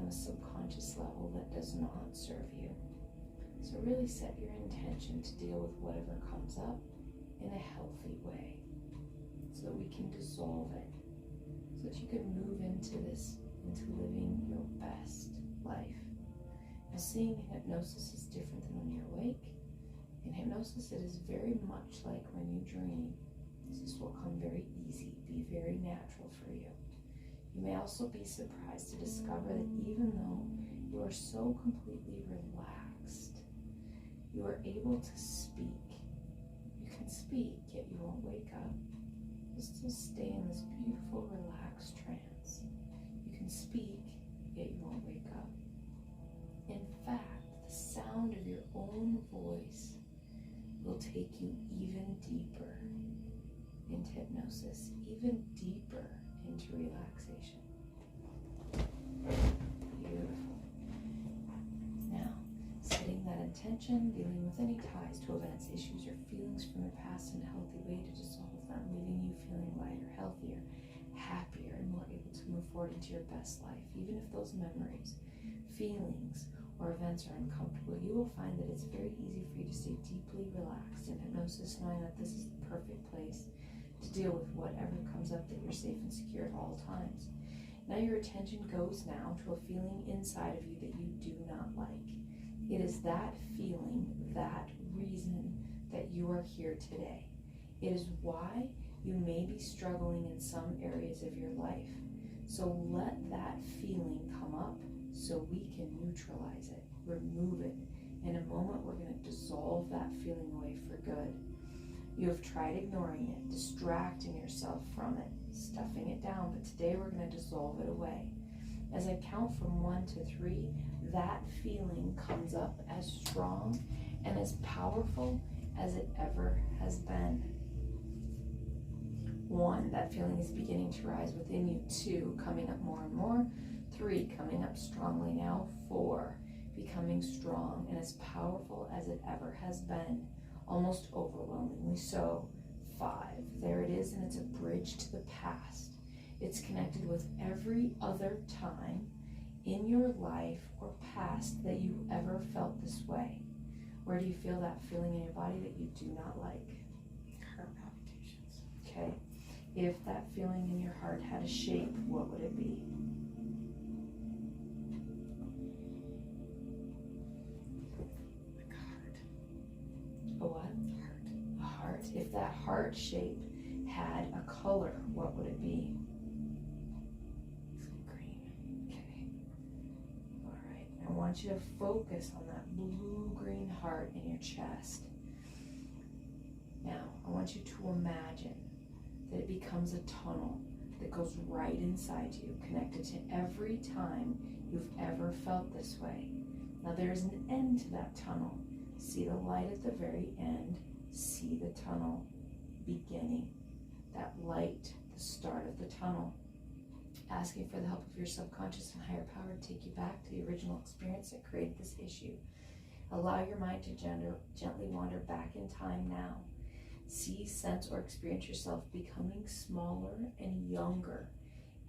on a subconscious level that does not serve you. So really set your intention to deal with whatever comes up in a healthy way so that we can dissolve it, so that you can move into living your best life. Now, seeing in hypnosis is different than when you're awake. In hypnosis, it is very much like when you dream. This will come very easy, be very natural for you. You may also be surprised to discover that even though you are so completely relaxed, you are able to speak. You can speak, yet you won't wake up. You'll still stay in this beautiful, relaxed trance. You can speak, yet you won't wake up. In fact, the sound of your own voice will take you even deeper into hypnosis, even deeper into relaxation. Beautiful. Now, setting that intention, dealing with any ties to events, issues, or feelings from your past in a healthy way to dissolve them, leaving you feeling lighter, healthier, happier, and more able to move forward into your best life. Even if those memories, feelings, or events are uncomfortable, you will find that it's very easy for you to stay deeply relaxed in hypnosis, knowing that this is the perfect place to deal with whatever comes up, that you're safe and secure at all times. Now your attention goes now to a feeling inside of you that you do not like. It is that feeling, that reason that you are here today. It is why you may be struggling in some areas of your life. So let that feeling come up so we can neutralize it, remove it. In a moment, we're going to dissolve that feeling away for good. You have tried ignoring it, distracting yourself from it, stuffing it down, but today we're going to dissolve it away. As I count from 1 to 3, that feeling comes up as strong and as powerful as it ever has been. 1, that feeling is beginning to rise within you. 2, coming up more and more. 3, coming up strongly now. 4, becoming strong and as powerful as it ever has been, almost overwhelmingly so. 5, there it is, and it's a bridge to the past. It's connected with every other time in your life or past that you ever felt this way. Where do you feel that feeling in your body that you do not like? Heart palpitations. Okay. If that feeling in your heart had a shape, what would it be? Like a heart. A what? Heart. A heart. If that heart shape had a color, what would it be? Green. Okay. All right. I want you to focus on that blue-green heart in your chest. Now, I want you to imagine that it becomes a tunnel that goes right inside you, connected to every time you've ever felt this way. Now, there's an end to that tunnel. See the light at the very end. See the tunnel beginning. That light, the start of the tunnel. Asking for the help of your subconscious and higher power to take you back to the original experience that created this issue. Allow your mind to gently wander back in time now. See, sense, or experience yourself becoming smaller and younger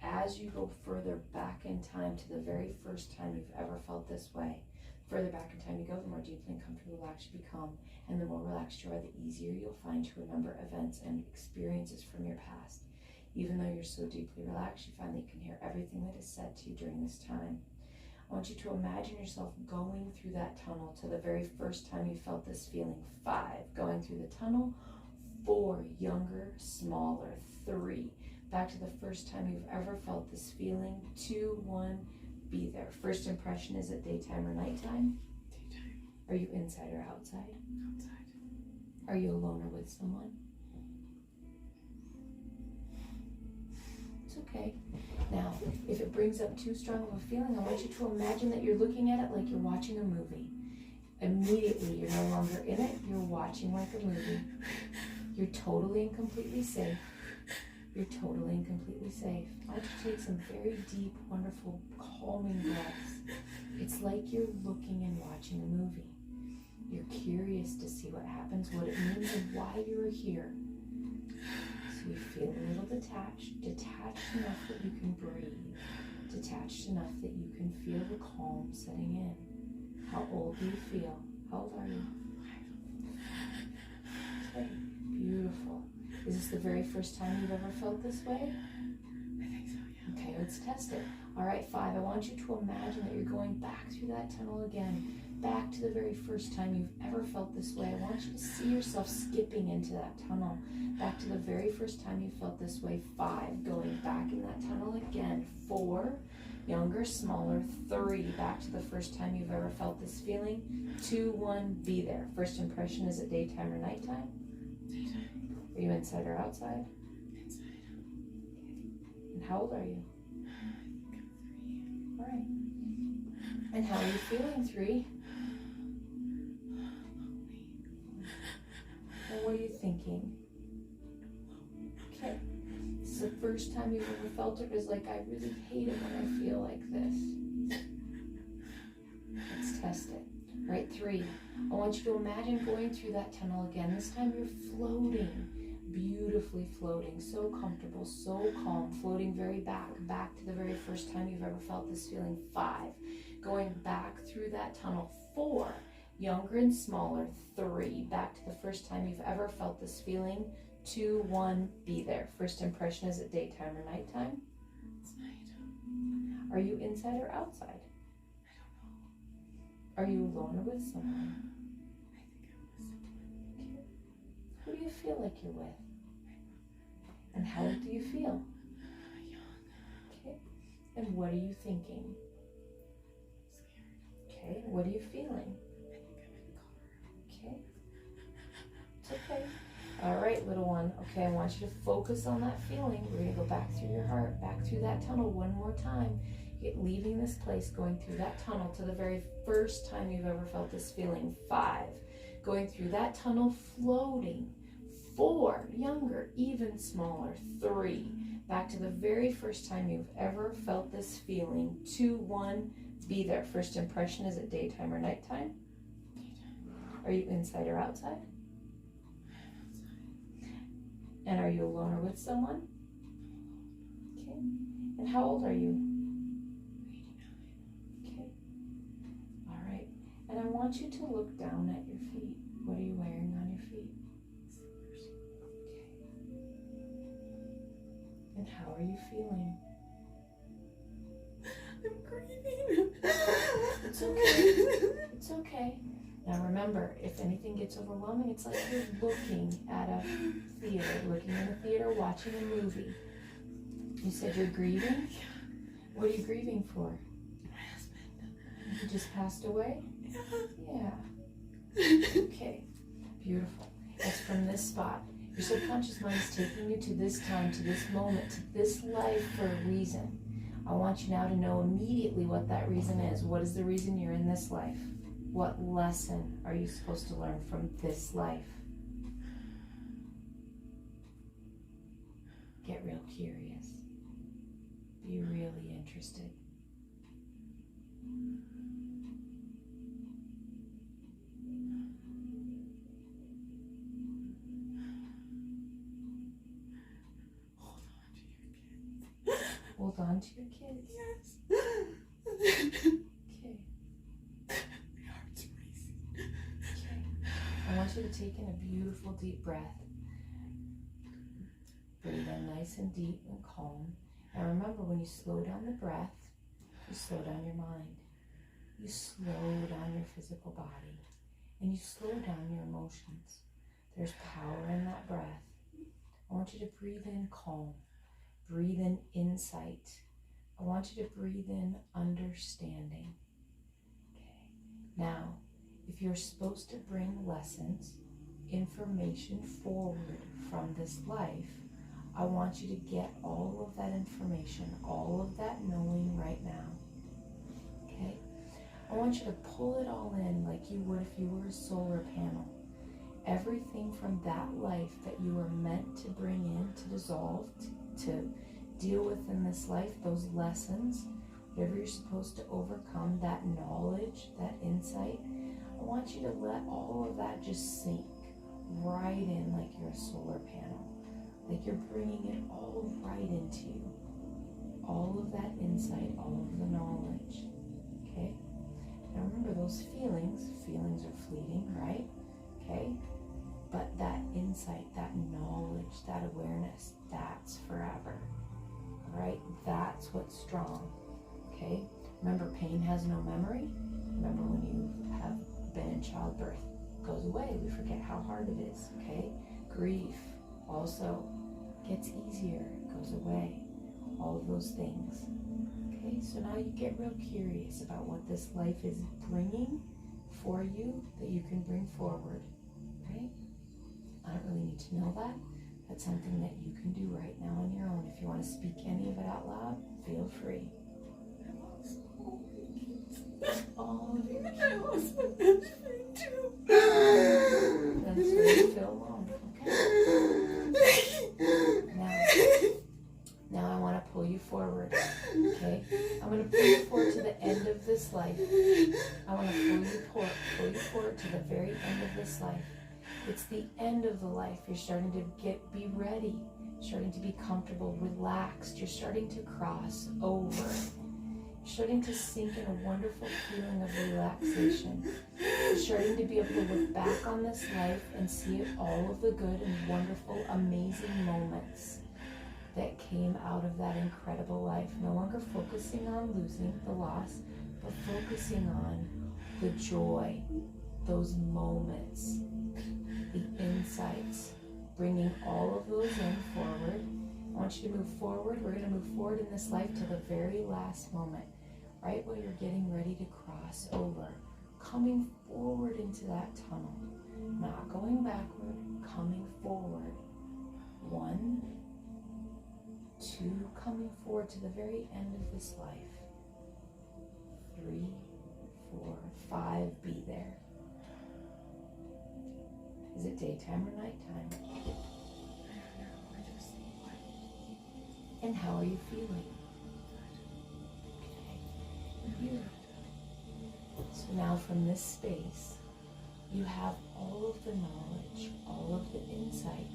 as you go further back in time to the very first time you've ever felt this way. Further back in time you go, the more deeply and comfortably relaxed you become, and the more relaxed you are, the easier you'll find to remember events and experiences from your past. Even though you're so deeply relaxed, you find that you can hear everything that is said to you during this time. I want you to imagine yourself going through that tunnel to the very first time you felt this feeling. 5, going through the tunnel. 4, younger, smaller. 3, back to the first time you've ever felt this feeling. 2, 1, be there. First impression, is it daytime or nighttime? Daytime. Are you inside or outside? Outside. Are you alone or with someone? It's okay. Now, if it brings up too strong of a feeling, I want you to imagine that you're looking at it like you're watching a movie. Immediately, you're no longer in it, you're watching like a movie. You're totally and completely safe. You're totally and completely safe. I want you to take some very deep, wonderful, calming breaths. It's like you're looking and watching a movie. You're curious to see what happens, what it means, and why you're here. So you feel a little detached enough that you can breathe. detached enough that you can feel the calm setting in. How old do you feel? How old are you? Okay, beautiful. Is this the very first time you've ever felt this way? I think so, yeah. Okay, let's test it. All right, 5, I want you to imagine that you're going back through that tunnel again, back to the very first time you've ever felt this way. I want you to see yourself skipping into that tunnel, back to the very first time you felt this way. 5, going back in that tunnel again. 4, younger, smaller. 3, back to the first time you've ever felt this feeling. 2, 1, be there. First impression, is it daytime or nighttime? Daytime. Are you inside or outside? Inside. And how old are you? I think I'm 3. All right. And how are you feeling, 3? Lonely. And what are you thinking? Okay. This is the first time you've ever felt it. It's like, I really hate it when I feel like this. Let's test it. All right, 3. I want you to imagine going through that tunnel again. This time you're floating, beautifully floating, so comfortable, so calm, floating very back to the very first time you've ever felt this feeling. 5, going back through that tunnel. 4, younger and smaller. 3, back to the first time you've ever felt this feeling. 2, 1, be there. First impression, is it daytime or nighttime? It's night. Are you inside or outside? I don't know. Are you alone or with someone? I think I'm with someone. Okay. Who do you feel like you're with? And how do you feel? Young. Okay. And what are you thinking? Scared. Okay. What are you feeling? I think I'm in the car. Okay. It's okay. All right, little one. Okay, I want you to focus on that feeling. We're going to go back through your heart, back through that tunnel one more time. Leaving this place, going through that tunnel to the very first time you've ever felt this feeling. 5, going through that tunnel, floating. 4, younger, even smaller. 3, back to the very first time you've ever felt this feeling. 2, 1, be there. First impression, is it daytime or nighttime? Daytime. Are you inside or outside? Outside. And are you alone or with someone? Okay. And how old are you? 89. Okay. All right. And I want you to look down at your feet. What are you wearing on your feet? Slippers. Okay. And how are you feeling? I'm grieving. It's okay. It's okay. Now remember, if anything gets overwhelming, it's like you're looking at a theater, looking in a theater, watching a movie. You said you're grieving? What are you grieving for? My husband. He just passed away? Yeah. Yeah. Okay. Beautiful. It's from this spot. Your subconscious mind is taking you to this time, to this moment, to this life for a reason. I want you now to know immediately what that reason is. What is the reason you're in this life? What lesson are you supposed to learn from this life? Get real curious. Be really interested. Hold on to your kids. Hold on to your kids. Yes. Okay. My heart's racing. Okay. I want you to take in a beautiful deep breath. Breathe in nice and deep and calm. And remember, when you slow down the breath, you slow down your mind. You slow down your physical body. And you slow down your emotions. There's power in that breath. I want you to breathe in calm. Breathe in insight. I want you to breathe in understanding. Okay. Now, if you're supposed to bring lessons, information forward from this life, I want you to get all of that information, all of that knowing right now. Okay? I want you to pull it all in like you would if you were a solar panel. Everything from that life that you were meant to bring in, to dissolve, to deal with in this life, those lessons, whatever you're supposed to overcome, that knowledge, that insight, I want you to let all of that just sink right in like you're a solar panel. Like you're bringing it all right into you. all of that insight, all of the knowledge. Okay? Now remember, those feelings are fleeting, right? Okay? But that insight, that knowledge, that awareness, that's forever. All right? That's what's strong. Okay? Remember, pain has no memory. Remember, when you have been in childbirth, it goes away. We forget how hard it is. Okay? Grief also gets easier, it goes away. All of those things. Okay? So now you get real curious about what this life is bringing for you that you can bring forward. Right? I don't really need to know that. That's something that you can do right now on your own. If you want to speak any of it out loud, feel free. All of your kids. I lost my best friend too. That's where you feel alone. Okay? Now I want to pull you forward. Okay? I'm going to pull you forward to the end of this life. I want to pull you forward to the very end of this life. It's the end of the life. You're starting to be ready. Starting to be comfortable, relaxed. You're starting to cross over. You're starting to sink in a wonderful feeling of relaxation. You're starting to be able to look back on this life and see all of the good and wonderful, amazing moments that came out of that incredible life. No longer focusing on losing, the loss, but focusing on the joy, those moments, the insights, bringing all of those in forward. I want you to move forward. We're going to move forward in this life to the very last moment, right where you're getting ready to cross over, coming forward into that tunnel, not going backward, coming forward. 1, 2, coming forward to the very end of this life. 3, 4, 5, be there. Is it daytime or nighttime? I don't know. I just what? And how are you feeling? Okay. So now from this space, you have all of the knowledge, all of the insight.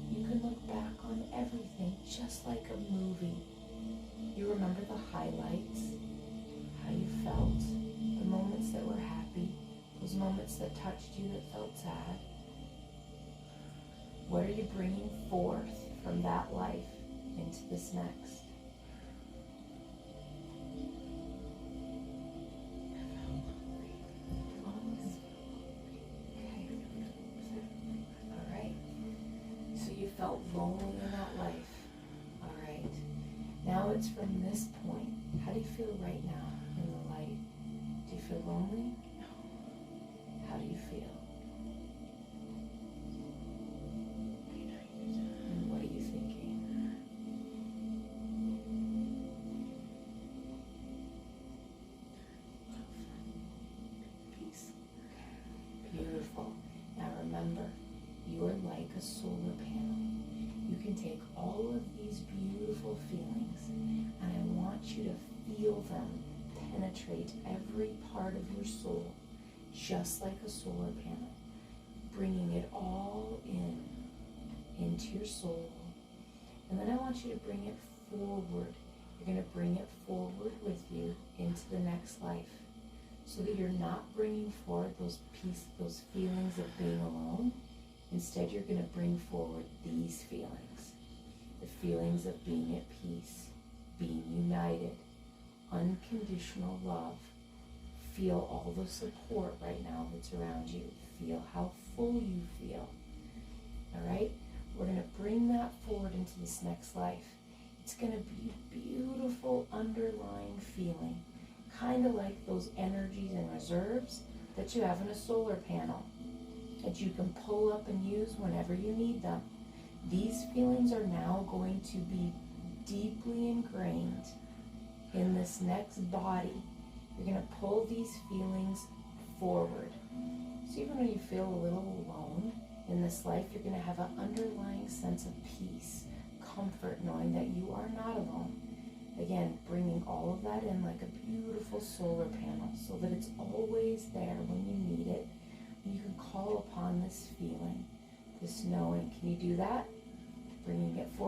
You can look back on everything just like a movie. You remember the highlights, how you felt, the moments that were happy, those moments that touched you that felt sad. What are you bringing forth from that life into this next? Okay. All right. So you felt lonely in that life. All right. Now it's from this point. How do you feel right now in the light? Do you feel lonely? How do you feel? And what are you thinking? Peace. Beautiful. Now remember, you are like a solar panel. You can take all of these beautiful feelings and I want you to feel them penetrate every part of your soul, just like a solar panel, bringing it all into your soul. And then I want you to bring it forward. You're going to bring it forward with you into the next life, so that you're not bringing forward those feelings of being alone. Instead, you're going to bring forward these feelings, the feelings of being at peace, being united, unconditional love. Feel all the support right now that's around you. Feel how full you feel. All right? We're going to bring that forward into this next life. It's going to be a beautiful underlying feeling, kind of like those energies and reserves that you have in a solar panel that you can pull up and use whenever you need them. These feelings are now going to be deeply ingrained in this next body. You're going to pull these feelings forward. So even when you feel a little alone in this life, you're going to have an underlying sense of peace, comfort, knowing that you are not alone. Again, bringing all of that in like a beautiful solar panel so that it's always there when you need it. You can call upon this feeling, this knowing. Can you do that? Bringing it forward.